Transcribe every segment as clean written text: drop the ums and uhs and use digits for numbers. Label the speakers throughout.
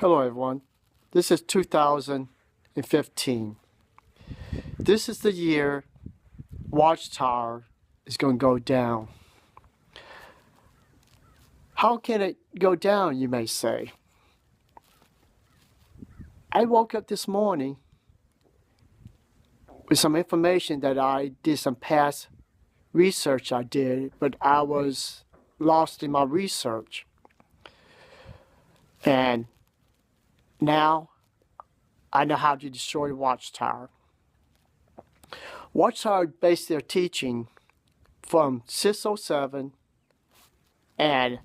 Speaker 1: Hello everyone, this is 2015. This is the year Watchtower is going to go down. How can it go down, you may say? I woke up this morning with some information that I did some past research I did, but I was lost in my research. And now I know how to destroy Watchtower. Watchtower based their teaching from 607 and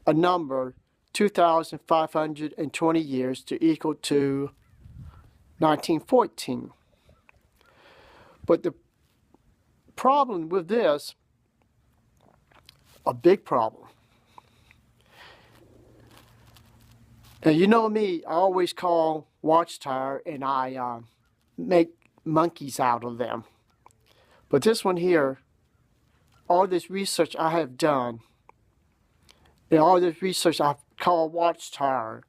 Speaker 1: a number 2,520 years to equal to 1914. But the problem with this, a big problem. And you know me, I always call Watchtower and I make monkeys out of them. But this one here, all this research I have done, and all this research I've called Watchtower,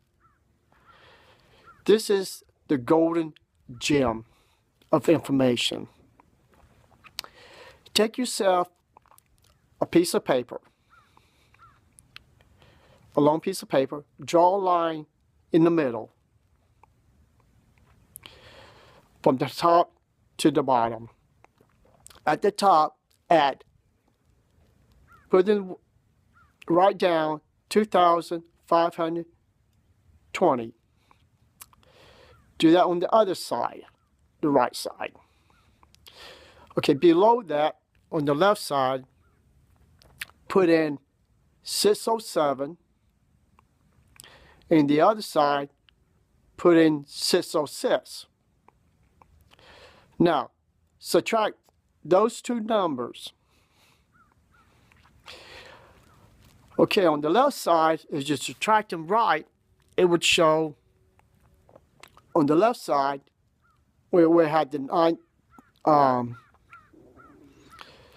Speaker 1: this is the golden gem of information. Take yourself a piece of paper, a long piece of paper, draw a line in the middle, from the top to the bottom. At the top, write down 2,520. Do that on the other side, the right side. Okay, below that, on the left side, put in 607. And the other side, put in 606. Now, subtract those two numbers. Okay, on the left side, if you subtract them right, it would show on the left side where we had the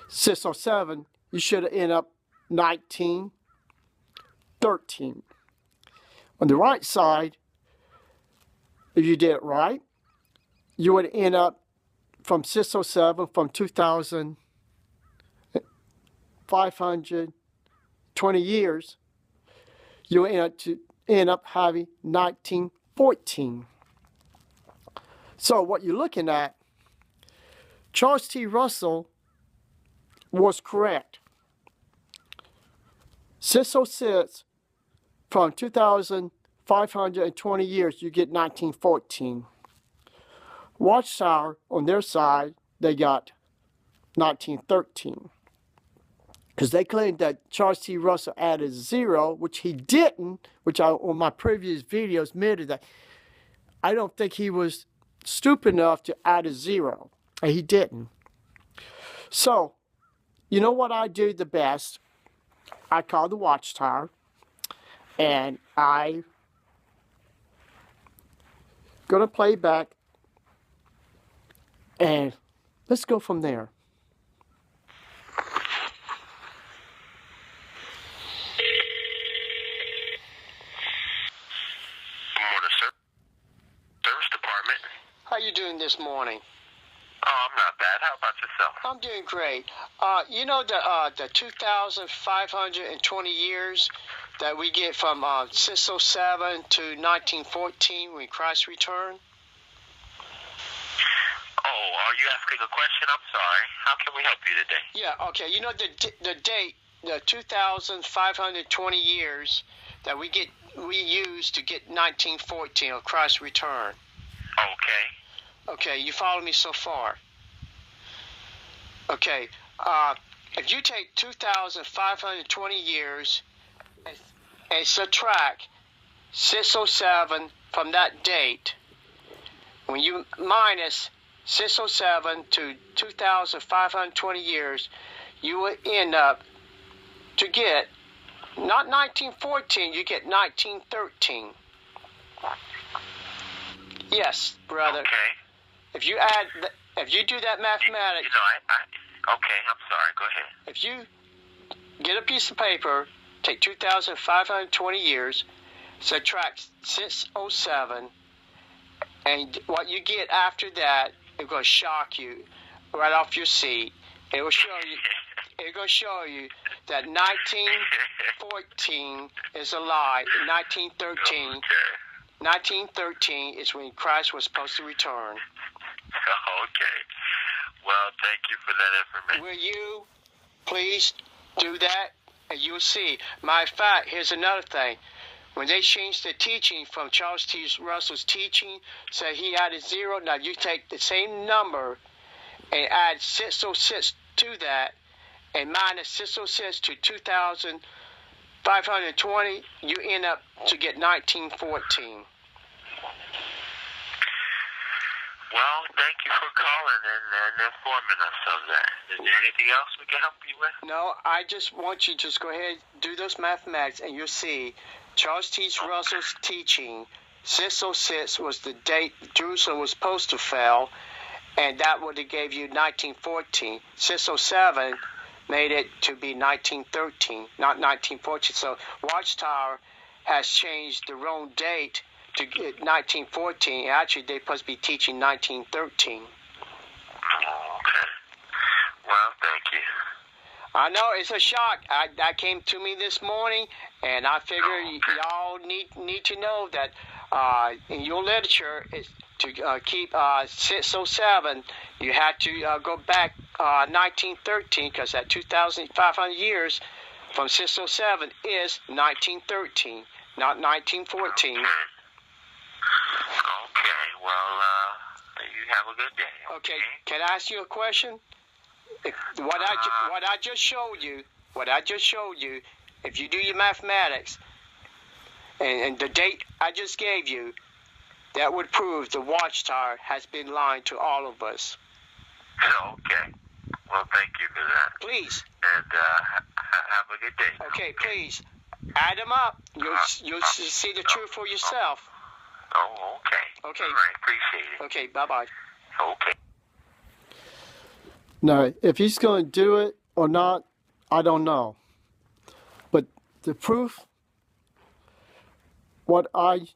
Speaker 1: 607, you should have ended up 1913. On the right side, if you did it right, you would end up from 607, from 2,520 years, you end up having 1914. So what you're looking at, Charles T. Russell was correct. 606 from 2,520 years, you get 1914. Watchtower, on their side, they got 1913. Because they claimed that Charles T. Russell added 0, which he didn't, which I, on my previous videos, admitted that I don't think he was stupid enough to add a 0. And he didn't. So, you know what I do the best? I call the Watchtower. And I'm going to play back, and let's go from there.
Speaker 2: Good morning, sir. Service department.
Speaker 1: How you doing this morning?
Speaker 2: Oh, I'm not bad. How about yourself?
Speaker 1: I'm doing great. You know the 2,520 years that we get from 607 to 1914 when Christ returned?
Speaker 2: Oh, are you asking a question? I'm sorry. How can we help you today?
Speaker 1: Yeah, okay. You know the date, the 2,520 years that we use to get 1914 or Christ's return.
Speaker 2: Okay.
Speaker 1: Okay, you follow me so far? Okay, if you take 2,520 years and subtract 607 from that date, when you minus 607 to 2,520 years, you would end up to get, not 1914, you get 1913. Yes, brother.
Speaker 2: Okay.
Speaker 1: If you do that mathematics,
Speaker 2: okay, I'm sorry. Go ahead.
Speaker 1: if you get a piece of paper, take 2,520 years, subtract 607, and what you get after that, it's going to shock you right off your seat. It will show you. It's going to show you that 1914 is a lie. 1913 is when Christ was supposed to return.
Speaker 2: Okay. Well, thank you for that information.
Speaker 1: Will you please do that? And you'll see. Matter of fact, here's another thing. When they changed the teaching from Charles T. Russell's teaching, so he added 0. Now you take the same number and add 606 to that, and minus 606 to 2,520, you end up to get 1914.
Speaker 2: Well, thank you for calling and informing us of that. Is there anything else we can help you with?
Speaker 1: No, I just want you to just go ahead and do those mathematics, and you'll see Charles T. Russell's teaching, 606 was the date Jerusalem was supposed to fall, and that would have gave you 1914. 607 made it to be 1913, not 1914. So Watchtower has changed the wrong date to get 1914. Actually, they're supposed to be teaching 1913.
Speaker 2: Okay. Well, thank you.
Speaker 1: I know, it's a shock. That came to me this morning, and I figure y'all need to know that in your literature, is to keep 607, you had to go back 1913, because that 2,500 years from 607 is 1913, not 1914.
Speaker 2: Okay, well, you have a good day.
Speaker 1: Okay, can I ask you a question? What I just showed you, if you do your mathematics, and the date I just gave you, that would prove the Watchtower has been lying to all of us.
Speaker 2: Okay. Well, thank you for that.
Speaker 1: Please.
Speaker 2: And have a good day.
Speaker 1: Okay, please. Add them up. You'll see the truth for yourself.
Speaker 2: Oh, okay.
Speaker 1: Okay.
Speaker 2: All right, appreciate it.
Speaker 1: Okay, bye-bye.
Speaker 2: Okay.
Speaker 1: Now, if he's going to do it or not, I don't know. But the proof, what I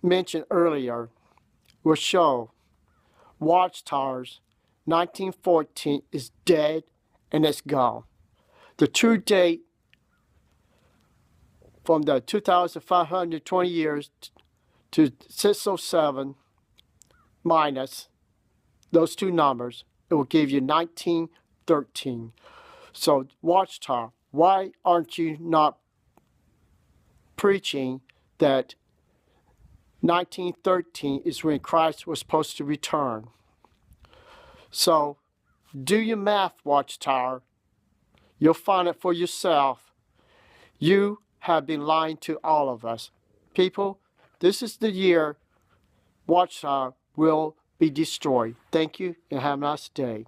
Speaker 1: mentioned earlier, will show Watchtower's 1914 is dead and it's gone. The true date from the 2,520 years to 607 minus those two numbers, it will give you 1913. So, Watchtower, why aren't you not preaching that 1913 is when Christ was supposed to return? So, do your math, Watchtower. You'll find it for yourself. You have been lying to all of us. People, this is the year Watchtower will be destroyed. Thank you and have a nice day.